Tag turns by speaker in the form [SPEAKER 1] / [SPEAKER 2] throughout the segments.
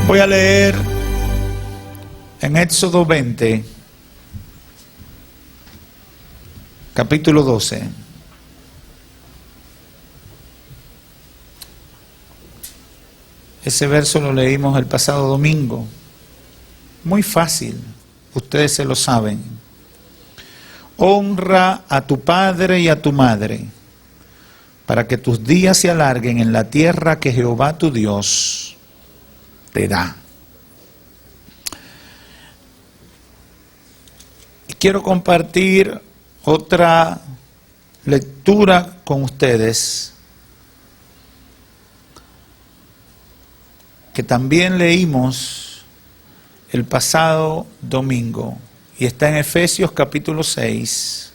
[SPEAKER 1] Voy a leer en Éxodo 20, capítulo 12. Ese verso lo leímos el pasado domingo. Muy fácil, ustedes se lo saben. Honra a tu padre y a tu madre, para que tus días se alarguen en la tierra que Jehová tu Dios te da. Y quiero compartir otra lectura con ustedes que también leímos el pasado domingo y está en Efesios capítulo 6,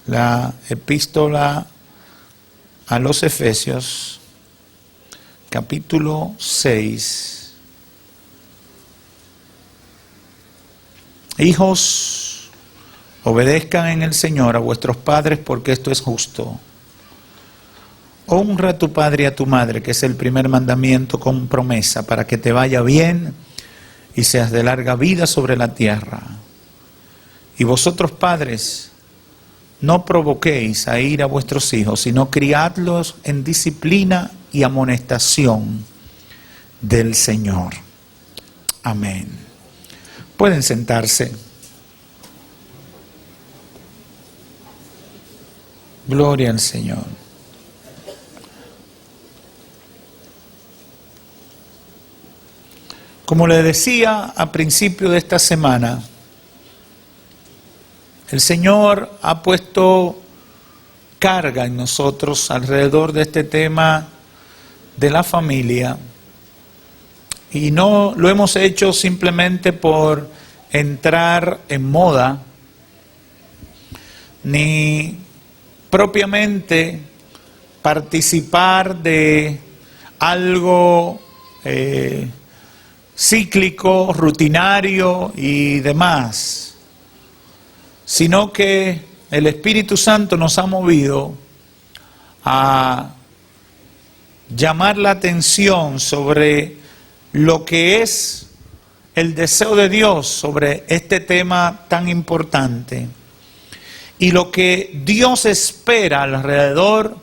[SPEAKER 1] la epístola a los Efesios capítulo 6. Hijos, obedezcan en el Señor a vuestros padres, porque esto es justo. Honra a tu padre y a tu madre, que es el primer mandamiento con promesa, para que te vaya bien y seas de larga vida sobre la tierra. Y vosotros, padres, no provoquéis a ira a vuestros hijos, sino criadlos en disciplina y amonestación del Señor. Amén. Pueden sentarse. Gloria al Señor. Como le decía a principio de esta semana, el Señor ha puesto carga en nosotros alrededor de este tema de la familia, y no lo hemos hecho simplemente por entrar en moda, ni propiamente participar de algo cíclico, rutinario y demás, sino que el Espíritu Santo nos ha movido a llamar la atención sobre lo que es el deseo de Dios sobre este tema tan importante y lo que Dios espera alrededor,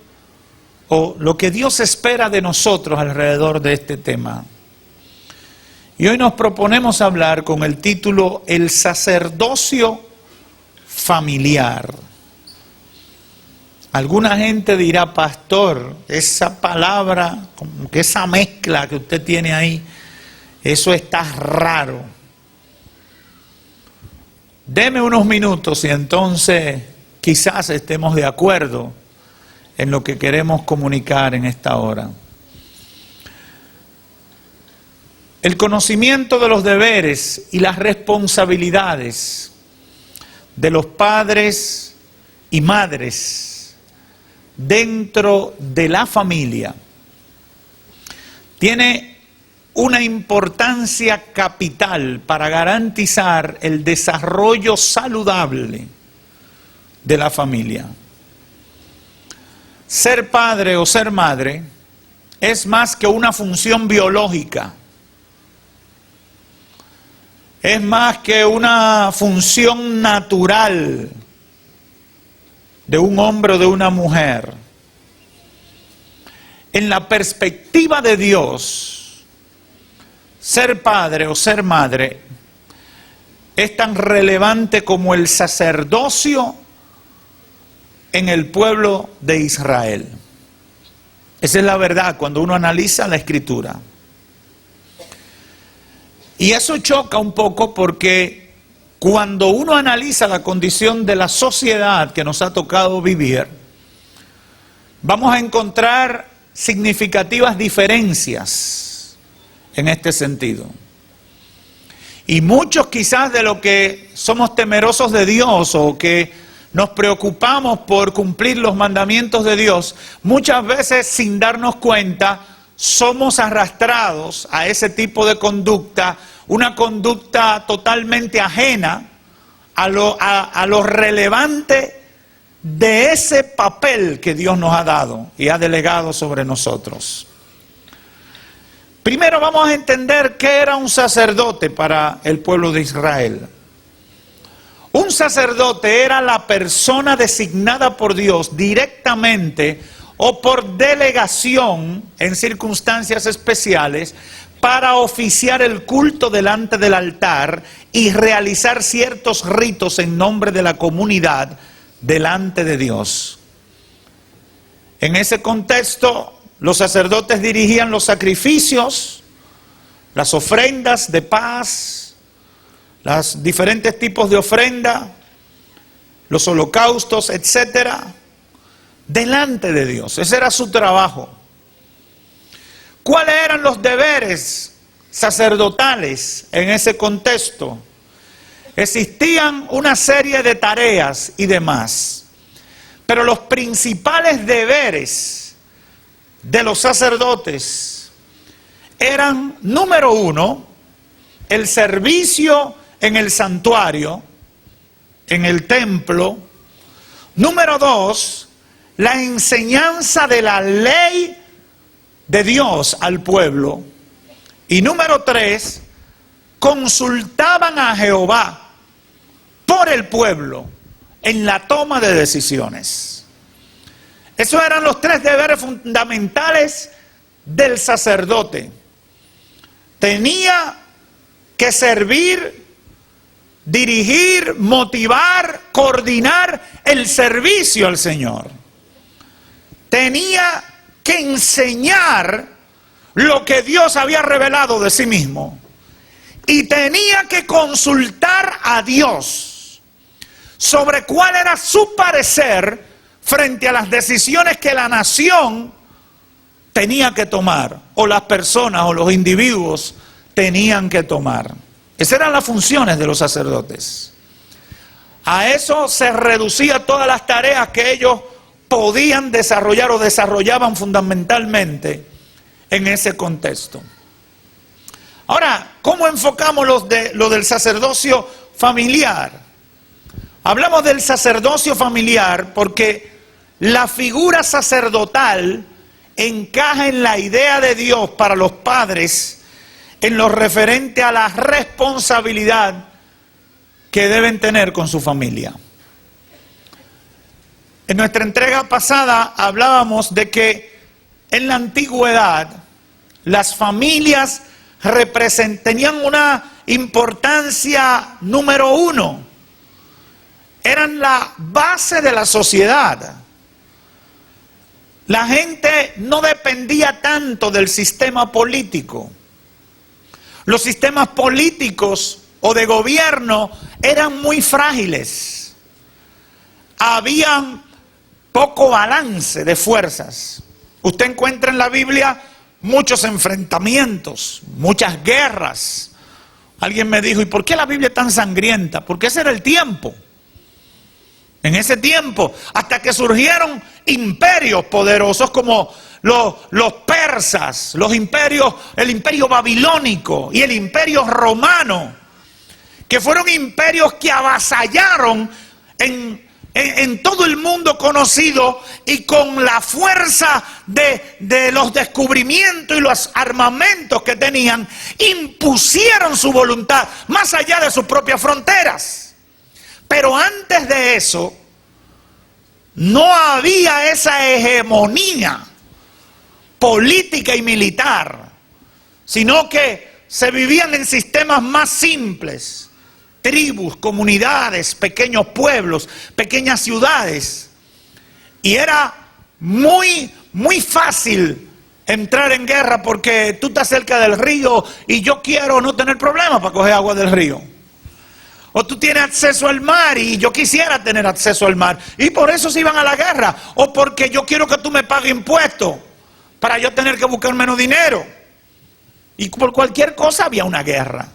[SPEAKER 1] o lo que Dios espera de nosotros alrededor de este tema. Y hoy nos proponemos hablar con el título El sacerdocio familiar. Alguna gente dirá: pastor, esa palabra, como que esa mezcla que usted tiene ahí, eso está raro. Deme unos minutos y entonces quizás estemos de acuerdo en lo que queremos comunicar en esta hora. El conocimiento de los deberes y las responsabilidades de los padres y madres dentro de la familia tiene una importancia capital para garantizar el desarrollo saludable de la familia. Ser padre o ser madre es más que una función biológica. Es más que una función natural de un hombre o de una mujer. En la perspectiva de Dios, ser padre o ser madre es tan relevante como el sacerdocio en el pueblo de Israel. Esa es la verdad cuando uno analiza la Escritura. Y eso choca un poco porque cuando uno analiza la condición de la sociedad que nos ha tocado vivir, vamos a encontrar significativas diferencias en este sentido. Y muchos quizás de los que somos temerosos de Dios o que nos preocupamos por cumplir los mandamientos de Dios, muchas veces sin darnos cuenta somos arrastrados a ese tipo de conducta, una conducta totalmente ajena a lo relevante de ese papel que Dios nos ha dado y ha delegado sobre nosotros. Primero vamos a entender qué era un sacerdote para el pueblo de Israel. Un sacerdote era la persona designada por Dios directamente o por delegación en circunstancias especiales para oficiar el culto delante del altar y realizar ciertos ritos en nombre de la comunidad delante de Dios. En ese contexto, los sacerdotes dirigían los sacrificios, las ofrendas de paz, los diferentes tipos de ofrenda, los holocaustos, etcétera, delante de Dios. Ese era su trabajo. ¿Cuáles eran los deberes sacerdotales en ese contexto? Existían una serie de tareas y demás, pero los principales deberes de los sacerdotes eran, número uno, el servicio en el santuario, en el templo. Número dos, la enseñanza de la ley de Dios al pueblo. Y número tres, consultaban a Jehová por el pueblo en la toma de decisiones. Esos eran los tres deberes fundamentales del sacerdote. Tenía que servir, dirigir, motivar, coordinar el servicio al Señor. Tenía que enseñar lo que Dios había revelado de sí mismo. Y tenía que consultar a Dios sobre cuál era su parecer frente a las decisiones que la nación tenía que tomar, o las personas o los individuos tenían que tomar. Esas eran las funciones de los sacerdotes. A eso se reducía todas las tareas que ellos podían desarrollar o desarrollaban fundamentalmente en ese contexto. Ahora, ¿cómo enfocamos lo del sacerdocio familiar? Hablamos del sacerdocio familiar porque la figura sacerdotal encaja en la idea de Dios para los padres en lo referente a la responsabilidad que deben tener con su familia. En nuestra entrega pasada hablábamos de que en la antigüedad las familias tenían una importancia número uno. Eran la base de la sociedad. La gente no dependía tanto del sistema político. Los sistemas políticos o de gobierno eran muy frágiles. Habían poco balance de fuerzas. Usted encuentra en la Biblia muchos enfrentamientos, muchas guerras. Alguien me dijo, ¿y por qué la Biblia es tan sangrienta? Porque ese era el tiempo. En ese tiempo, hasta que surgieron imperios poderosos como los persas, los imperios, el imperio babilónico y el imperio romano, que fueron imperios que avasallaron en todo el mundo conocido, y con la fuerza de los descubrimientos y los armamentos que tenían, impusieron su voluntad más allá de sus propias fronteras. Pero antes de eso, no había esa hegemonía política y militar, sino que se vivían en sistemas más simples, tribus, comunidades, pequeños pueblos, pequeñas ciudades, y era muy fácil entrar en guerra porque tú estás cerca del río y yo quiero no tener problemas para coger agua del río. O tú tienes acceso al mar y yo quisiera tener acceso al mar, y por eso se iban a la guerra. O porque yo quiero que tú me pagues impuestos para yo tener que buscar menos dinero. Y por cualquier cosa había una guerra.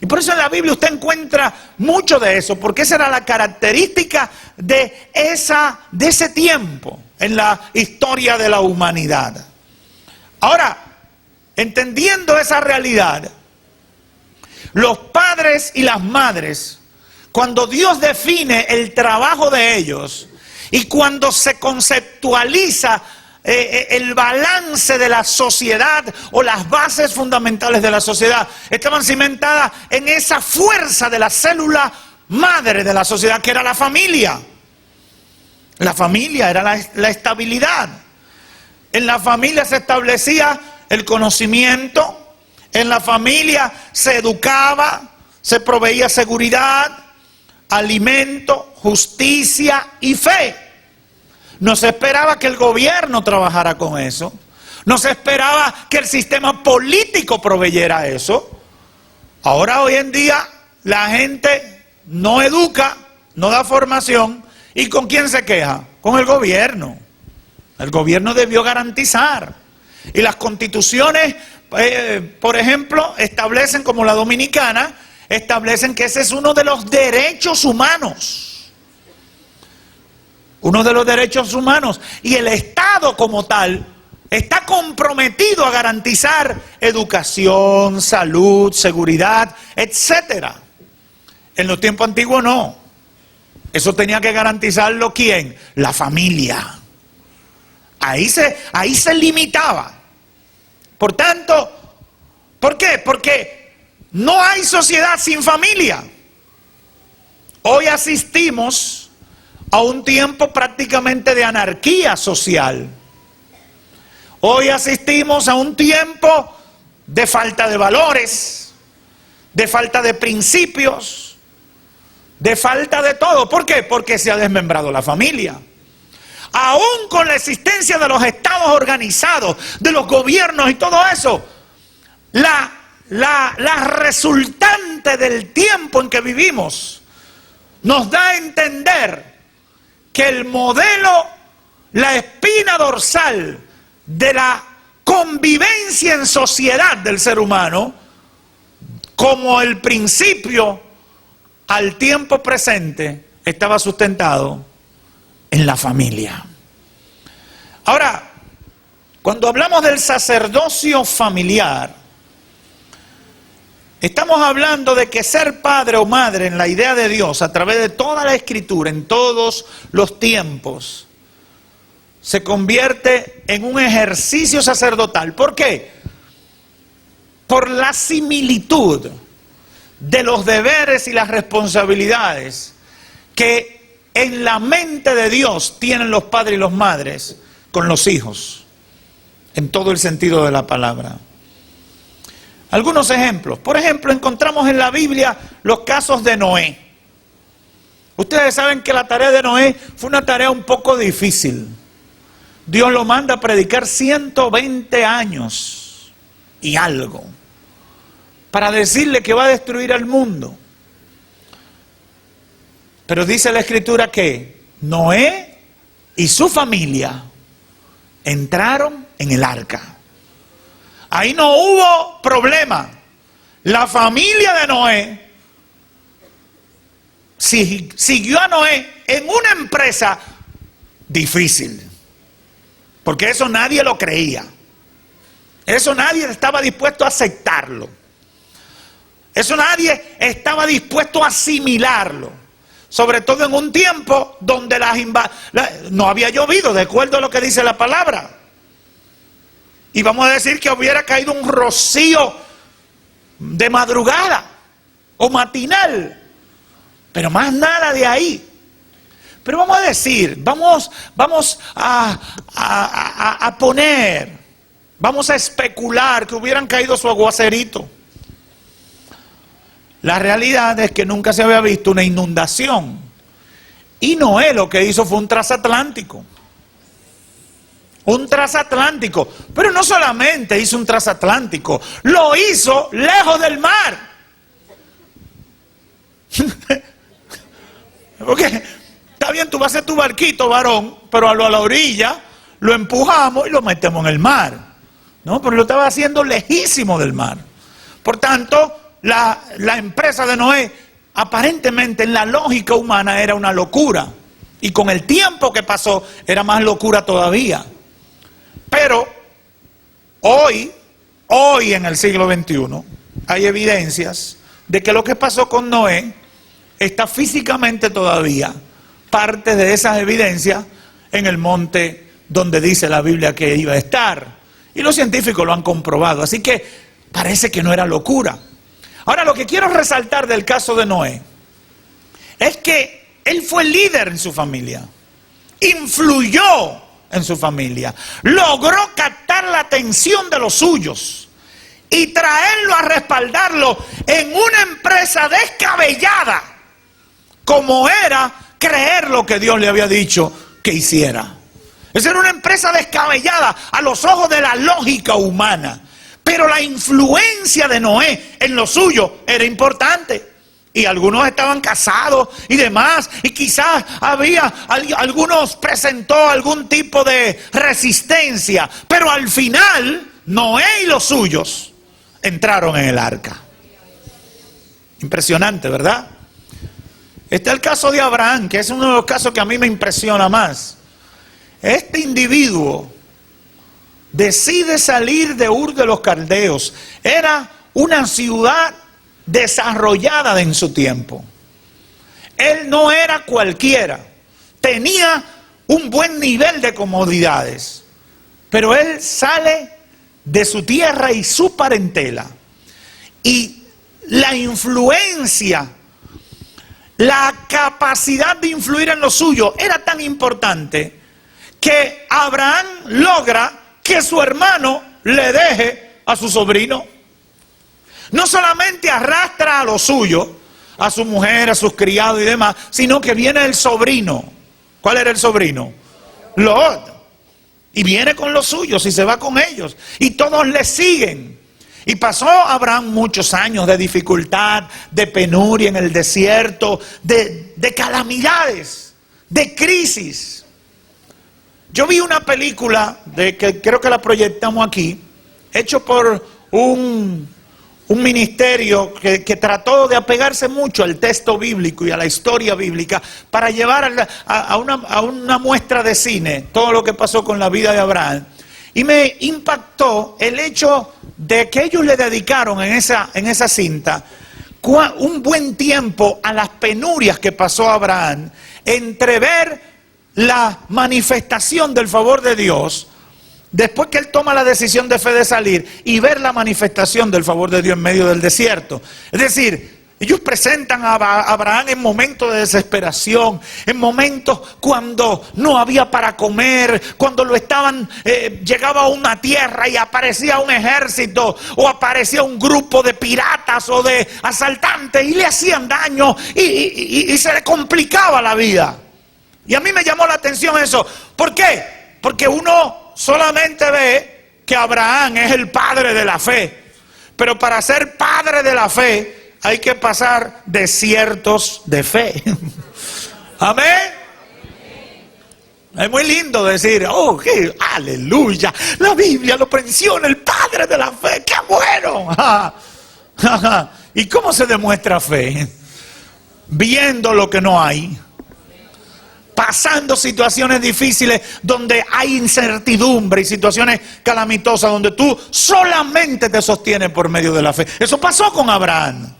[SPEAKER 1] Y por eso en la Biblia usted encuentra mucho de eso, porque esa era la característica de ese tiempo en la historia de la humanidad. Ahora, entendiendo esa realidad, los padres y las madres, cuando Dios define el trabajo de ellos y cuando se conceptualiza el balance de la sociedad o las bases fundamentales de la sociedad estaban cimentadas en esa fuerza de la célula madre de la sociedad, que era la familia. La familia era la estabilidad. En la familia se establecía el conocimiento, en la familia se educaba, se proveía seguridad, alimento, justicia y fe. No se esperaba que el gobierno trabajara con eso. No se esperaba que el sistema político proveyera eso. Ahora, hoy en día, la gente no educa, no da formación. ¿Y con quién se queja? Con el gobierno. El gobierno debió garantizar. Y las constituciones, por ejemplo, establecen, como la dominicana, establecen que ese es uno de los derechos humanos. Uno de los derechos humanos. Y el Estado como tal está comprometido a garantizar educación, salud, seguridad, etcétera. En los tiempos antiguos no. Eso tenía que garantizarlo ¿quién? La familia. Ahí se limitaba. Por tanto, ¿por qué? Porque no hay sociedad sin familia. Hoy asistimos a un tiempo prácticamente de anarquía social. Hoy asistimos a un tiempo de falta de valores, de falta de principios, de falta de todo. ¿Por qué? Porque se ha desmembrado la familia. Aún con la existencia de los estados organizados, de los gobiernos y todo eso, la resultante del tiempo en que vivimos nos da a entender que el modelo, la espina dorsal de la convivencia en sociedad del ser humano, como el principio al tiempo presente, estaba sustentado en la familia. Ahora, cuando hablamos del sacerdocio familiar, estamos hablando de que ser padre o madre en la idea de Dios, a través de toda la Escritura, en todos los tiempos, se convierte en un ejercicio sacerdotal. ¿Por qué? Por la similitud de los deberes y las responsabilidades que en la mente de Dios tienen los padres y las madres con los hijos, en todo el sentido de la palabra. Algunos ejemplos. Por ejemplo, encontramos en la Biblia los casos de Noé. Ustedes saben que la tarea de Noé fue una tarea un poco difícil. Dios lo manda a predicar 120 años y algo, para decirle que va a destruir al mundo. Pero dice la Escritura que Noé y su familia entraron en el arca. Ahí no hubo problema. La familia de Noé siguió a Noé en una empresa difícil. Porque eso nadie lo creía. Eso nadie estaba dispuesto a aceptarlo. Eso nadie estaba dispuesto a asimilarlo. Sobre todo en un tiempo donde no había llovido, de acuerdo a lo que dice la palabra. Y vamos a decir que hubiera caído un rocío de madrugada o matinal, pero más nada de ahí. Pero vamos a decir, vamos a poner, vamos a especular que hubieran caído su aguacerito. La realidad es que nunca se había visto una inundación. Y Noé lo que hizo fue un transatlántico. Un transatlántico. Pero no solamente hizo un transatlántico, lo hizo lejos del mar. Porque está bien, tú vas a hacer tu barquito, varón, pero a la orilla lo empujamos y lo metemos en el mar. No, pero lo estaba haciendo lejísimo del mar. Por tanto, la empresa de Noé, aparentemente en la lógica humana, era una locura. Y con el tiempo que pasó, era más locura todavía. Pero hoy en el siglo XXI, hay evidencias de que lo que pasó con Noé está físicamente todavía, parte de esas evidencias, en el monte donde dice la Biblia que iba a estar. Y los científicos lo han comprobado. Así que parece que no era locura. Ahora, lo que quiero resaltar del caso de Noé es que él fue líder en su familia. Influyó en su familia. Logró captar la atención de los suyos y traerlo a respaldarlo en una empresa descabellada, como era creer lo que Dios le había dicho que hiciera. Esa era una empresa descabellada a los ojos de la lógica humana. Pero la influencia de Noé en lo suyo era importante. Y algunos estaban casados y demás. Y quizás algunos presentó algún tipo de resistencia. Pero al final, Noé y los suyos entraron en el arca. Impresionante, ¿verdad? Está el caso de Abraham, que es uno de los casos que a mí me impresiona más. Este individuo decide salir de Ur de los Caldeos. Era una ciudad desarrollada en su tiempo. Él no era cualquiera. Tenía un buen nivel de comodidades. Pero él sale de su tierra y su parentela. Y la influencia, la capacidad de influir en lo suyo era tan importante que Abraham logra que su hermano le deje a su sobrino. No solamente arrastra a lo suyo, a su mujer, a sus criados y demás, sino que viene el sobrino. ¿Cuál era el sobrino? Lot. Y viene con los suyos y se va con ellos. Y todos le siguen. Y pasó Abraham muchos años de dificultad, de penuria en el desierto, de calamidades, de crisis. Yo vi una película, que creo que la proyectamos aquí, hecho por un ministerio que trató de apegarse mucho al texto bíblico y a la historia bíblica para llevar a una muestra de cine todo lo que pasó con la vida de Abraham. Y me impactó el hecho de que ellos le dedicaron en esa cinta un buen tiempo a las penurias que pasó Abraham, entre ver la manifestación del favor de Dios, después que él toma la decisión de fe de salir, y ver la manifestación del favor de Dios en medio del desierto. Es decir, ellos presentan a Abraham en momentos de desesperación, en momentos cuando no había para comer, cuando llegaba a una tierra y aparecía un ejército, o aparecía un grupo de piratas o de asaltantes y le hacían daño y se le complicaba la vida. Y a mí me llamó la atención eso. ¿Por qué? Porque uno solamente ve que Abraham es el padre de la fe. Pero para ser padre de la fe hay que pasar desiertos de fe. Amén. Es muy lindo decir, oh, qué aleluya, la Biblia lo menciona, el padre de la fe, qué bueno. ¿Y cómo se demuestra fe? Viendo lo que no hay. Pasando situaciones difíciles donde hay incertidumbre y situaciones calamitosas donde tú solamente te sostienes por medio de la fe. Eso pasó con Abraham.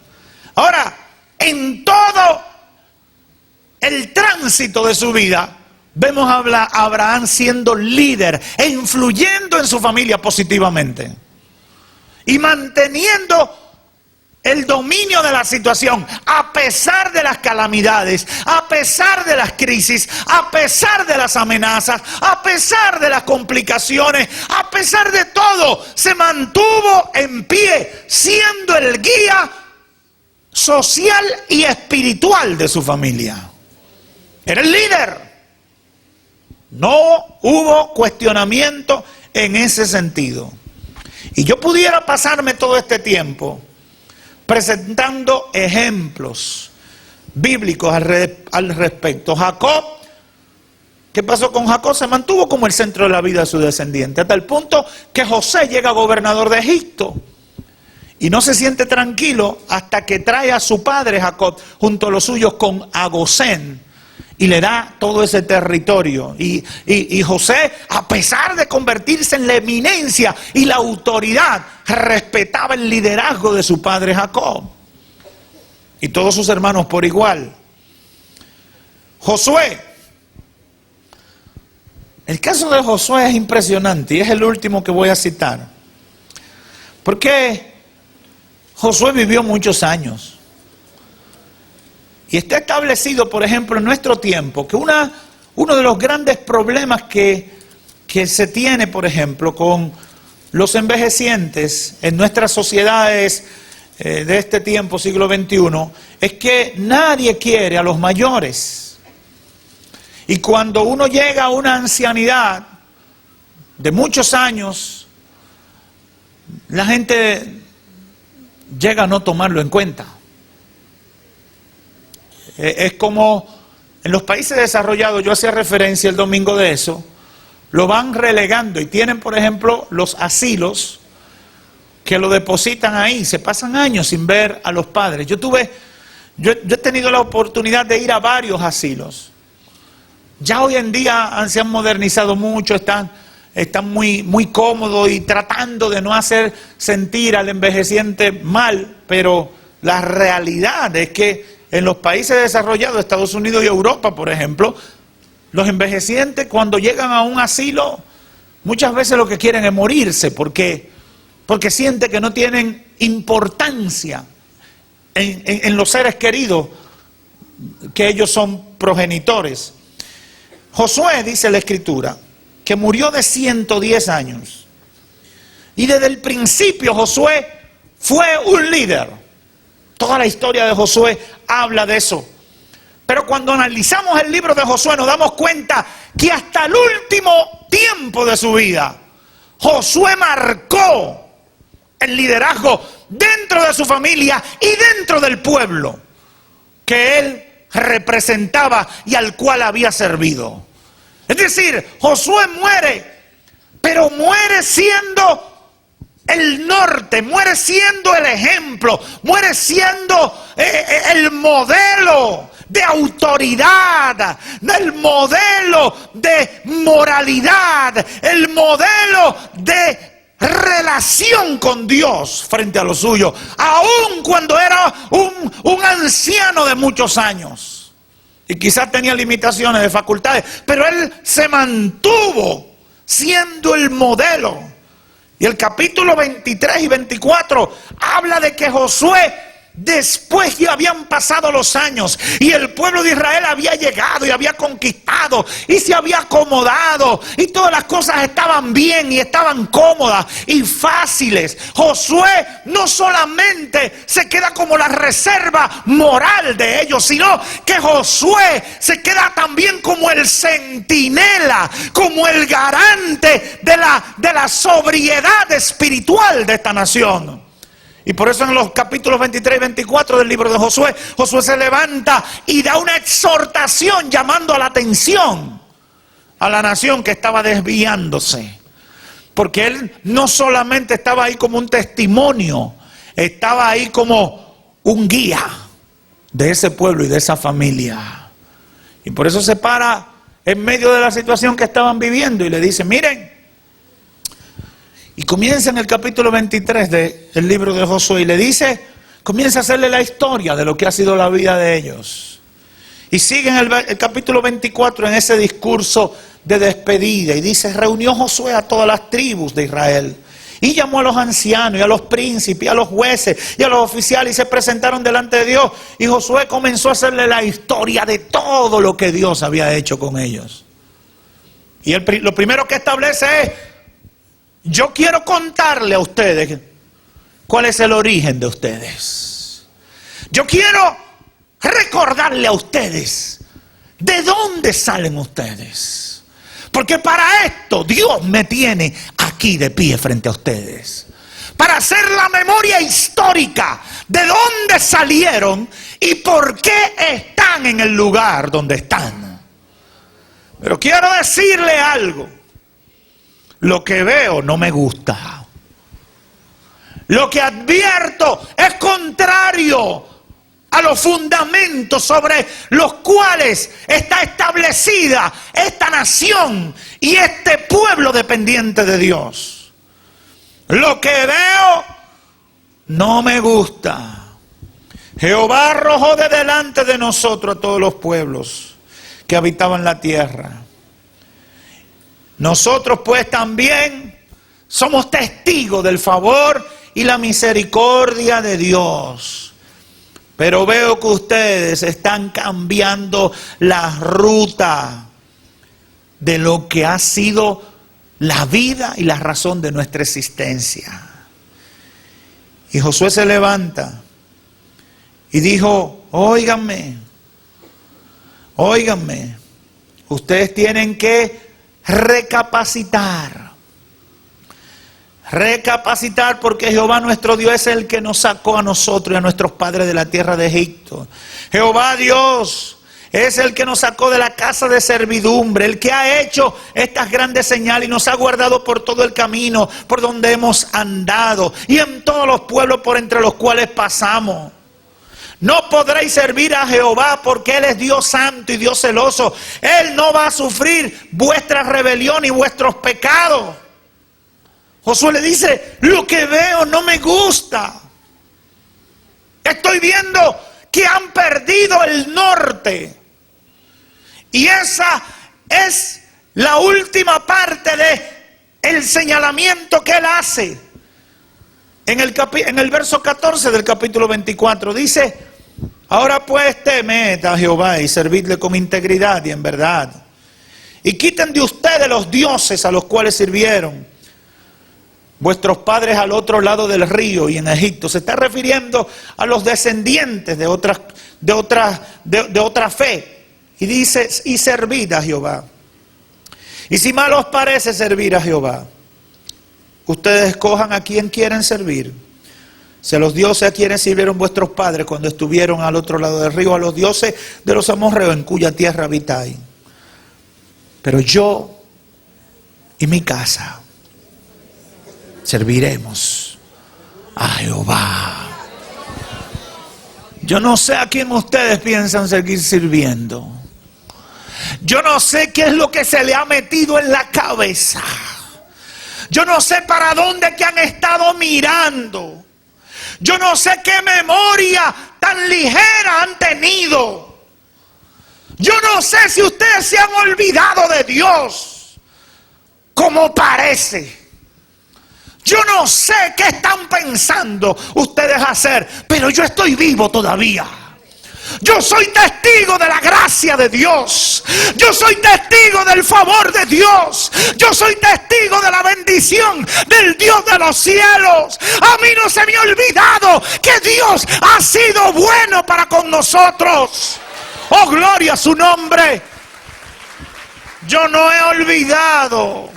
[SPEAKER 1] Ahora, en todo el tránsito de su vida, vemos a Abraham siendo líder e influyendo en su familia positivamente. Y manteniendo el dominio de la situación, a pesar de las calamidades, a pesar de las crisis, a pesar de las amenazas, a pesar de las complicaciones, a pesar de todo, se mantuvo en pie, siendo el guía social y espiritual de su familia. Era el líder. No hubo cuestionamiento en ese sentido. Y yo pudiera pasarme todo este tiempo presentando ejemplos bíblicos al respecto. Jacob, ¿qué pasó con Jacob? Se mantuvo como el centro de la vida de su descendiente, hasta el punto que José llega gobernador de Egipto. Y no se siente tranquilo hasta que trae a su padre Jacob junto a los suyos con Gosén y le da todo ese territorio. Y José, a pesar de convertirse en la eminencia y la autoridad, respetaba el liderazgo de su padre Jacob y todos sus hermanos por igual. Josué El caso de Josué es impresionante y es el último que voy a citar. Porque Josué vivió muchos años. Y está establecido, por ejemplo, en nuestro tiempo, que uno de los grandes problemas que se tiene, por ejemplo, con los envejecientes en nuestras sociedades de este tiempo, siglo XXI, es que nadie quiere a los mayores. Y cuando uno llega a una ancianidad de muchos años, la gente llega a no tomarlo en cuenta. Es como en los países desarrollados, yo hacía referencia el domingo de eso, lo van relegando y tienen, por ejemplo, los asilos que lo depositan ahí, se pasan años sin ver a los padres. Yo he tenido la oportunidad de ir a varios asilos. Ya hoy en día se han modernizado mucho, están muy cómodos y tratando de no hacer sentir al envejeciente mal, pero la realidad es que en los países desarrollados, Estados Unidos y Europa, por ejemplo, los envejecientes cuando llegan a un asilo, muchas veces lo que quieren es morirse, porque sienten que no tienen importancia en los seres queridos, que ellos son progenitores. Josué, dice la Escritura, que murió de 110 años. Y desde el principio Josué fue un líder. Toda la historia de Josué habla de eso. Pero cuando analizamos el libro de Josué nos damos cuenta que hasta el último tiempo de su vida, Josué marcó el liderazgo dentro de su familia y dentro del pueblo que él representaba y al cual había servido. Es decir, Josué muere, pero muere siendo el norte, muere siendo el ejemplo, muere siendo el modelo de autoridad, el modelo de moralidad, el modelo de relación con Dios frente a lo suyo, aun cuando era un anciano de muchos años y quizás tenía limitaciones de facultades, pero él se mantuvo siendo el modelo. Y el capítulo 23 y 24 habla de que Josué, después ya habían pasado los años y el pueblo de Israel había llegado y había conquistado y se había acomodado y todas las cosas estaban bien y estaban cómodas y fáciles. Josué no solamente se queda como la reserva moral de ellos, sino que Josué se queda también como el centinela, como el garante de la sobriedad espiritual de esta nación. Y por eso en los capítulos 23 y 24 del libro de Josué, Josué se levanta y da una exhortación llamando a la atención a la nación que estaba desviándose. Porque él no solamente estaba ahí como un testimonio, estaba ahí como un guía de ese pueblo y de esa familia. Y por eso se para en medio de la situación que estaban viviendo y le dice, miren, y comienza en el capítulo 23 del libro de Josué y le dice, comienza a hacerle la historia de lo que ha sido la vida de ellos. Y sigue en el capítulo 24 en ese discurso de despedida y dice, reunió Josué a todas las tribus de Israel y llamó a los ancianos y a los príncipes y a los jueces y a los oficiales y se presentaron delante de Dios. Y Josué comenzó a hacerle la historia de todo lo que Dios había hecho con ellos. Y lo primero que establece es, yo quiero contarle a ustedes cuál es el origen de ustedes. Yo quiero recordarle a ustedes de dónde salen ustedes. Porque para esto Dios me tiene aquí de pie frente a ustedes. Para hacer la memoria histórica de dónde salieron y por qué están en el lugar donde están. Pero quiero decirle algo. Lo que veo no me gusta. Lo que advierto es contrario a los fundamentos sobre los cuales está establecida esta nación y este pueblo dependiente de Dios. Lo que veo no me gusta. Jehová arrojó de delante de nosotros a todos los pueblos que habitaban la tierra. Nosotros pues también somos testigos del favor y la misericordia de Dios. Pero veo que ustedes están cambiando la ruta de lo que ha sido la vida y la razón de nuestra existencia. Y Josué se levanta y dijo, óiganme, ustedes tienen que recapacitar porque Jehová nuestro Dios es el que nos sacó a nosotros y a nuestros padres de la tierra de Egipto. Jehová Dios es el que nos sacó de la casa de servidumbre, el que ha hecho estas grandes señales y nos ha guardado por todo el camino por donde hemos andado y en todos los pueblos por entre los cuales pasamos. No podréis servir a Jehová porque Él es Dios santo y Dios celoso. Él no va a sufrir vuestra rebelión y vuestros pecados. Josué le dice, lo que veo no me gusta. Estoy viendo que han perdido el norte. Y esa es la última parte del señalamiento que él hace. En el verso 14 del capítulo 24 dice, ahora pues temed a Jehová y servidle con integridad y en verdad. Y quiten de ustedes los dioses a los cuales sirvieron vuestros padres al otro lado del río y en Egipto. Se está refiriendo a los descendientes de otra fe. Y dice, y servid a Jehová. Y si mal os parece servir a Jehová, ustedes escojan a quien quieren servir. Si a los dioses a quienes sirvieron vuestros padres cuando estuvieron al otro lado del río, a los dioses de los amorreos en cuya tierra habitáis. Pero yo y mi casa serviremos a Jehová. Yo no sé a quién ustedes piensan seguir sirviendo. Yo no sé qué es lo que se le ha metido en la cabeza. Yo no sé para dónde que han estado mirando. Yo no sé qué memoria tan ligera han tenido. Yo no sé si ustedes se han olvidado de Dios como parece. Yo no sé qué están pensando ustedes hacer, pero yo estoy vivo todavía. Yo soy testigo de la gracia de Dios. Yo soy testigo del favor de Dios. Yo soy testigo de la bendición del Dios de los cielos. A mí no se me ha olvidado que Dios ha sido bueno para con nosotros. Oh, gloria a su nombre. Yo no he olvidado.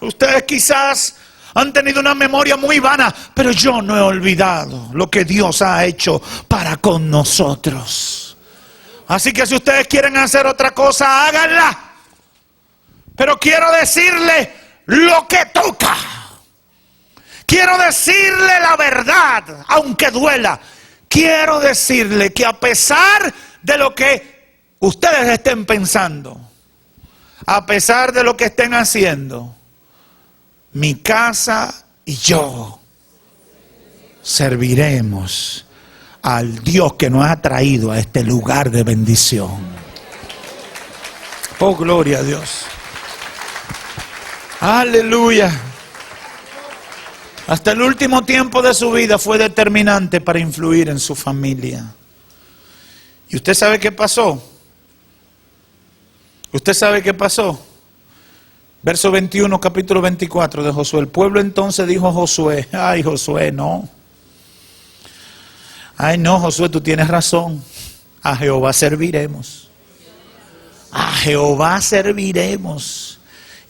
[SPEAKER 1] Ustedes quizás han tenido una memoria muy vana, pero yo no he olvidado lo que Dios ha hecho para con nosotros. Así que si ustedes quieren hacer otra cosa, háganla. Pero quiero decirle lo que toca. Quiero decirle la verdad, aunque duela. Quiero decirle que a pesar de lo que ustedes estén pensando, a pesar de lo que estén haciendo, mi casa y yo serviremos al Dios que nos ha traído a este lugar de bendición. Oh, gloria a Dios. Aleluya. Hasta el último tiempo de su vida fue determinante para influir en su familia. ¿Y usted sabe qué pasó? ¿Usted sabe qué pasó? Verso 21, capítulo 24 de Josué. El pueblo entonces dijo a Josué, ay Josué, no. Ay no, Josué, tú tienes razón. A Jehová serviremos. A Jehová serviremos.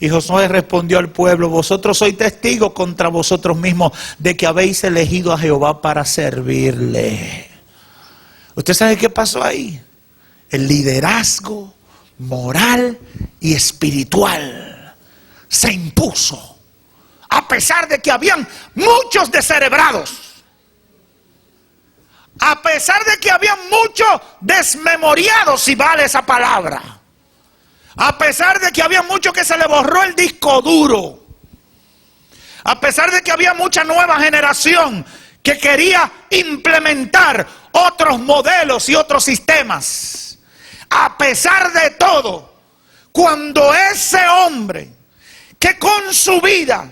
[SPEAKER 1] Y Josué respondió al pueblo, vosotros sois testigos contra vosotros mismos de que habéis elegido a Jehová para servirle. ¿Usted sabe qué pasó ahí? El liderazgo moral y espiritual se impuso, a pesar de que habían muchos descerebrados, a pesar de que habían muchos desmemoriados, si vale esa palabra, a pesar de que había muchos que se le borró el disco duro, a pesar de que había mucha nueva generación que quería implementar otros modelos y otros sistemas. A pesar de todo, cuando ese hombre que con su vida,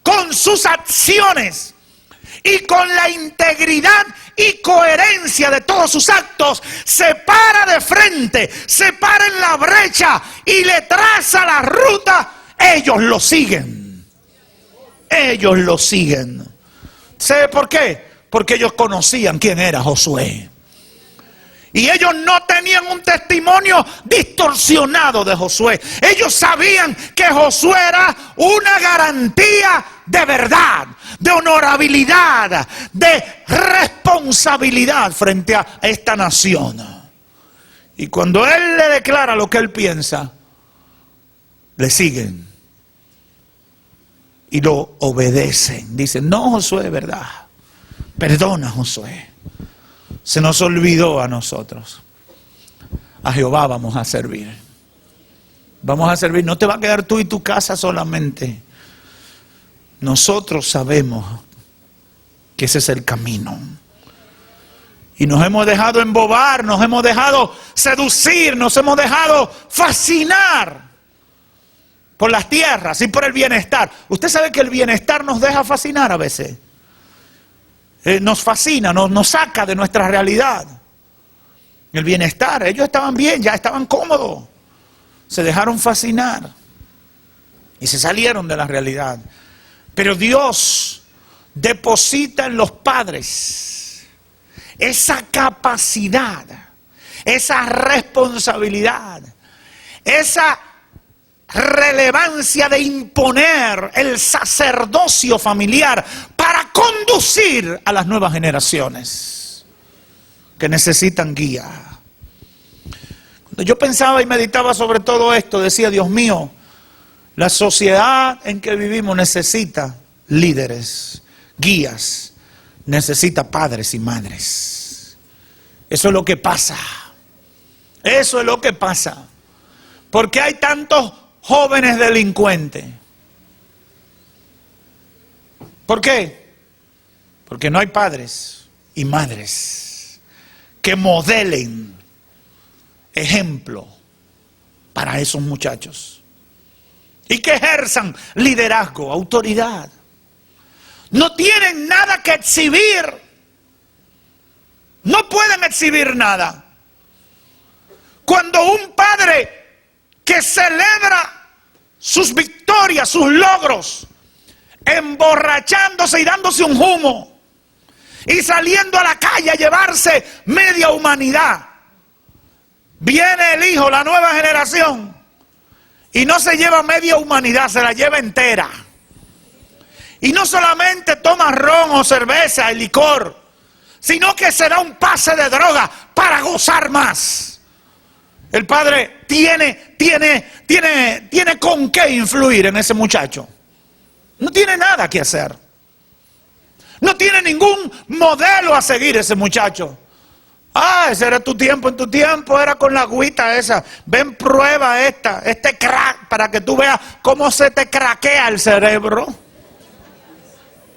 [SPEAKER 1] con sus acciones y con la integridad y coherencia de todos sus actos, se para de frente, se para en la brecha y le traza la ruta, ellos lo siguen. Ellos lo siguen. ¿Sabe por qué? Porque ellos conocían quién era Josué. Y ellos no tenían un testimonio distorsionado de Josué. Ellos sabían que Josué era una garantía de verdad, de honorabilidad, de responsabilidad frente a esta nación. Y cuando él le declara lo que él piensa, le siguen y lo obedecen. Dicen: no, Josué, verdad. Perdona, Josué. Se nos olvidó a nosotros. A Jehová vamos a servir. Vamos a servir. No te va a quedar tú y tu casa solamente. Nosotros sabemos que ese es el camino. Y nos hemos dejado embobar, nos hemos dejado seducir, nos hemos dejado fascinar por las tierras y por el bienestar. Usted sabe que el bienestar nos deja fascinar a veces. Nos fascina, nos saca de nuestra realidad. El bienestar, ellos estaban bien, ya estaban cómodos. Se dejaron fascinar y se salieron de la realidad. Pero Dios deposita en los padres esa capacidad, esa responsabilidad, esa relevancia de imponer el sacerdocio familiar para conducir a las nuevas generaciones que necesitan guía. Cuando yo pensaba y meditaba sobre todo esto, decía: Dios mío, la sociedad en que vivimos necesita líderes, guías, necesita padres y madres. Eso es lo que pasa. Eso es lo que pasa. ¿Por qué hay tantos jóvenes delincuentes? ¿Por qué? Porque no hay padres y madres que modelen ejemplo para esos muchachos y que ejerzan liderazgo, autoridad. No tienen nada que exhibir. No pueden exhibir nada. Cuando un padre que celebra sus victorias, sus logros, emborrachándose y dándose un humo y saliendo a la calle a llevarse media humanidad, viene el hijo, la nueva generación, y no se lleva media humanidad, se la lleva entera. Y no solamente toma ron o cerveza y licor, sino que se da un pase de droga para gozar más. El padre tiene con qué influir en ese muchacho. No tiene nada que hacer. No tiene ningún modelo a seguir ese muchacho. Ah, ese era tu tiempo. En tu tiempo era con la agüita esa. Ven, prueba este crack, para que tú veas cómo se te craquea el cerebro.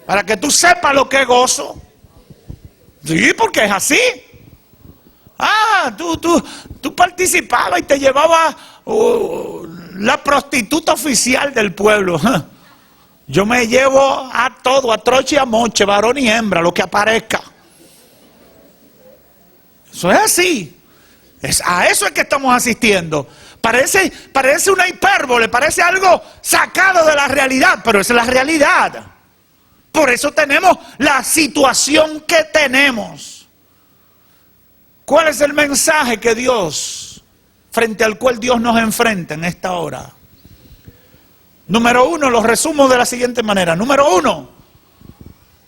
[SPEAKER 1] Para que tú sepas lo que es gozo. Sí, porque es así. Ah, tú participabas y te llevaba la prostituta oficial del pueblo. Yo me llevo a todo, a troche y a moche, varón y hembra, lo que aparezca. Eso es así. A eso es que estamos asistiendo. Parece una hipérbole, parece algo sacado de la realidad, pero esa es la realidad. Por eso tenemos la situación que tenemos. ¿Cuál es el mensaje que frente al cual Dios nos enfrenta en esta hora? Número uno, lo resumo de la siguiente manera. Número uno,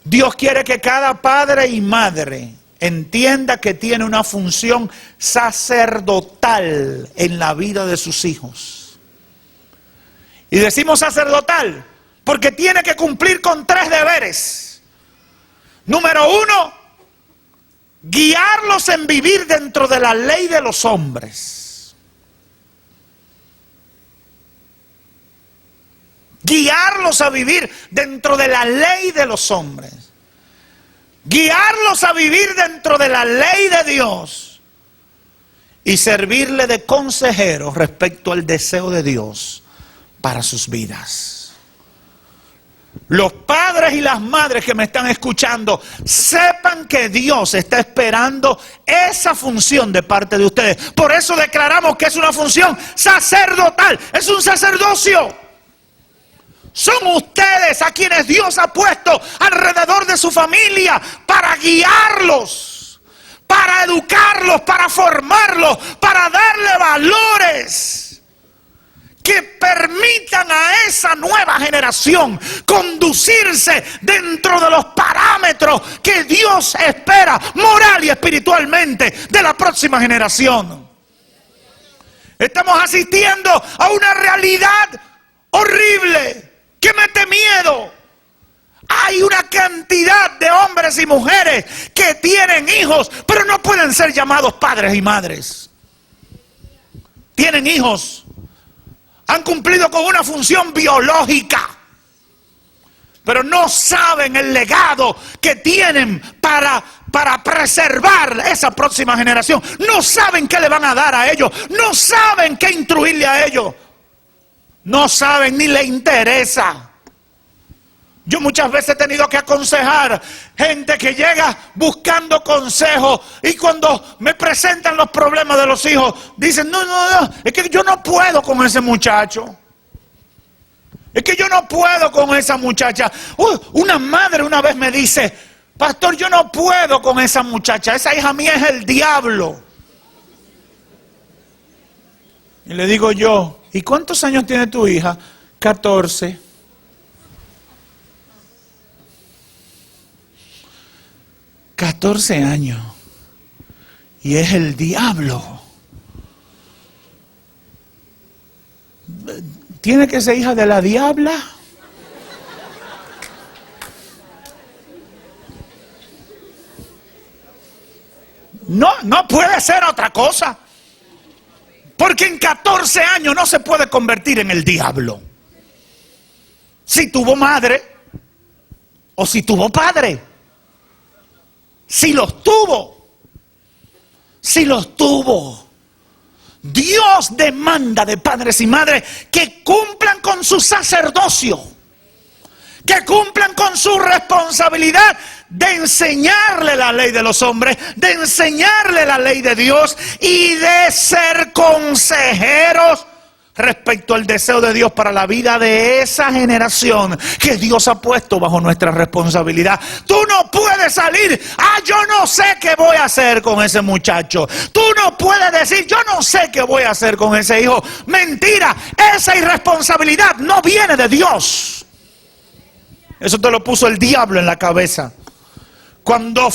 [SPEAKER 1] Dios quiere que cada padre y madre entienda que tiene una función sacerdotal en la vida de sus hijos. Y decimos sacerdotal porque tiene que cumplir con 3 deberes. Número uno, guiarlos en vivir dentro de la ley de los hombres. Guiarlos a vivir dentro de la ley de los hombres. Guiarlos a vivir dentro de la ley de Dios. y servirle de consejero respecto al deseo de Dios para sus vidas. Los padres y las madres que me están escuchando, sepan que Dios está esperando esa función de parte de ustedes. Por eso declaramos que es una función sacerdotal, es un sacerdocio. Son ustedes a quienes Dios ha puesto alrededor de su familia para guiarlos, para educarlos, para formarlos, para darle valores que permitan a esa nueva generación conducirse dentro de los parámetros que Dios espera moral y espiritualmente de la próxima generación. Estamos asistiendo a una realidad horrible que mete miedo. Hay una cantidad de hombres y mujeres que tienen hijos, pero no pueden ser llamados padres y madres. Tienen hijos, han cumplido con una función biológica, pero no saben el legado que tienen para preservar esa próxima generación. No saben qué le van a dar a ellos, no saben qué instruirle a ellos, no saben ni le interesa. Yo muchas veces he tenido que aconsejar gente que llega buscando consejos y cuando me presentan los problemas de los hijos, dicen, no, es que yo no puedo con ese muchacho. Es que yo no puedo con esa muchacha. Una madre una vez me dice, pastor, yo no puedo con esa muchacha, esa hija mía es el diablo. Y le digo yo, ¿y cuántos años tiene tu hija? 14. 14 años y es el diablo. ¿Tiene que ser hija de la diabla? No puede ser otra cosa. Porque en 14 años no se puede convertir en el diablo. Si tuvo madre o si tuvo padre. Si los tuvo, Dios demanda de padres y madres que cumplan con su sacerdocio, que cumplan con su responsabilidad de enseñarle la ley de los hombres, de enseñarle la ley de Dios y de ser consejeros respecto al deseo de Dios para la vida de esa generación que Dios ha puesto bajo nuestra responsabilidad. Tú no puedes salir, yo no sé qué voy a hacer con ese muchacho. Tú no puedes decir, yo no sé qué voy a hacer con ese hijo. Mentira, esa irresponsabilidad no viene de Dios. Eso te lo puso el diablo en la cabeza. Cuando